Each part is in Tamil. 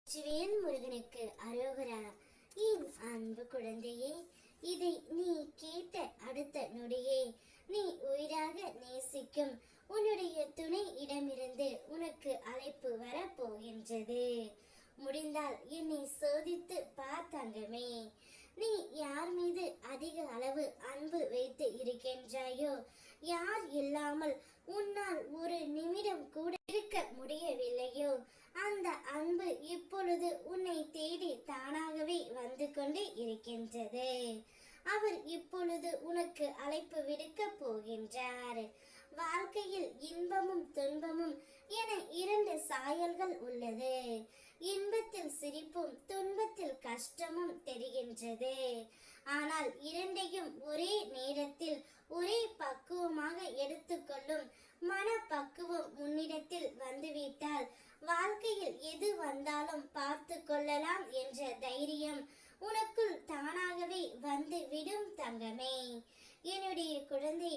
வெற்றிவேல் முருகனுக்கு அரோகரா. என் அன்பு குழந்தையே, இதை நீ கேட்ட அடுத்த நொடியே நீ உயிராக நேசிக்கும் உன்னுடைய துணை இடமிருந்து உனக்கு அழைப்பு வரப்போகின்றது. முடிந்தால் என்னை சோதித்து பார்த்தங்கமே. நீ யார் மீது அதிக அளவு அன்பு வைத்து இருக்கின்றாயோ, யார் இல்லாமல் உன்னால் ஒரு நிமிடம் கூட இருக்க முடியவில்லையோ, அந்த அன்பு இப்பொழுது உன்னை தேடி தானாகவே வந்து கொண்டு இருக்கின்றது. அவர் இப்பொழுது உனக்கு அழைப்பு விடுக்க போகின்றார். வாழ்க்கையில் இன்பமும் துன்பமும் என இரண்டு சாயல்கள் உள்ளது. இன்பத்தில் சிரிப்பும் துன்பத்தில் கஷ்டமும் தெரிகின்றது. ஆனால் இரண்டையும் ஒரே நேரத்தில் ஒரே பக்குவமாக எடுத்துக்கொள்ளும் மனப்பக்குவம் உன்னிடத்தில் வந்துவிட்டால் வாழ்க்கையில் எது வந்தாலும் பார்த்து கொள்ளலாம் என்ற தைரியம் உனக்குள் தானாகவே வந்து விடும் தங்கமே. என்னுடைய குழந்தை,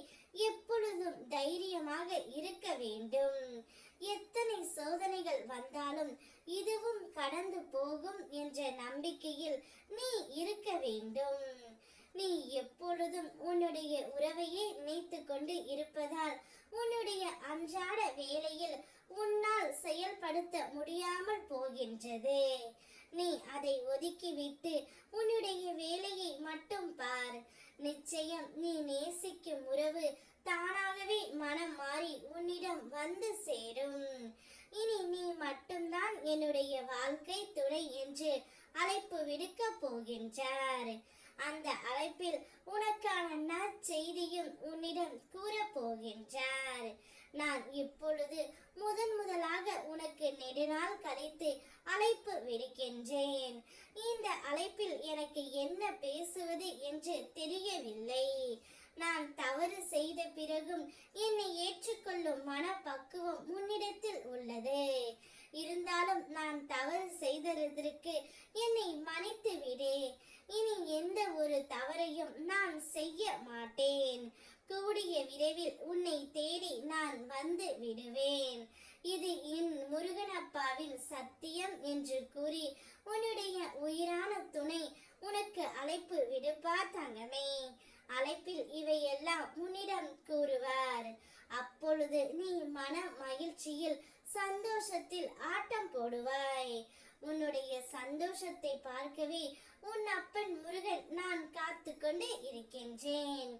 எப்பொழுதும் தைரியமாக இருக்க வேண்டும். எத்தனை சோதனைகள் வந்தாலும் இதுவும் கடந்து போகும் என்ற நம்பிக்கையில் நீ இருக்க வேண்டும். நீ எப்பொழுதும் உன்னுடைய உறவையே நினைத்து கொண்டு இருப்பதால் உன்னுடைய அன்றாட வேலையில் உன்னால் செயல்படுத்த முடியாமல் போகின்றது. நீ அதை ஒதுக்கிவிட்டு உன்னுடைய வேலையை மட்டும் பார். நிச்சயம் நீ நேசிக்கும் உறவு தானாகவே மனம் மாறி உன்னிடம் வந்து சேரும். இனி நீ மட்டும்தான் என்னுடைய வாழ்க்கை துணை என்று அழைப்பு விடுக்க போகின்றார். அந்த அழைப்பில் உனக்கான நற்செய்தியும் உன்னிடம் கூறப் போகின்றார். நான் இப்பொழுது முதலாக உனக்கு நெடுநாள் கழித்து அழைப்பு விடுக்கின்றேன். இந்த அழைப்பில் எனக்கு என்ன பேசுவது என்று தெரியவில்லை. நான் தவறு செய்த பிறகும் என்னை ஏற்றுக்கொள்ளும் மனப்பக்குவம் முன்னிடத்தில் உள்ளது. இருந்தாலும் நான் தவறு செய்ததற்கு என்னை மன்னித்து விடு. இனி எந்த ஒரு தவறையும் நான் செய்ய மாட்டேன். கூடிய விரைவில் உன்னை தேடி நான் வந்து விடுவேன். இது என் முருகனப்பாவின் சத்தியம் என்று கூறி உன்னுடைய உயிரான துணை உனக்கு அழைப்பு விடுப்பார் தங்கமே. அழைப்பில் இவையெல்லாம் உன்னிடம் கூறுவார். அப்பொழுது நீ மன மகிழ்ச்சியில் சந்தோஷத்தில் ஆட்டம் போடுவாய். உன்னுடைய சந்தோஷத்தை பார்க்கவே உன் அப்பன் முருகன் நான் காத்து கொண்டு இருக்கின்றேன்.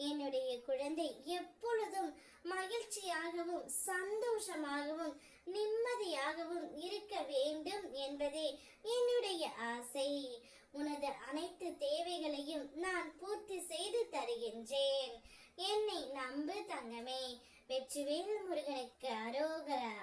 என்னுடைய குழந்தை எப்பொழுதும் மகிழ்ச்சியாகவும் சந்தோஷமாகவும் நிம்மதியாகவும் இருக்க வேண்டும் என்பதே என்னுடைய ஆசை. உனது அனைத்து தேவைகளையும் நான் பூர்த்தி செய்து தருகின்றேன். என்னை நம்பு தங்கமே. வெற்றிவேல் முருகனுக்கு அரோகரா.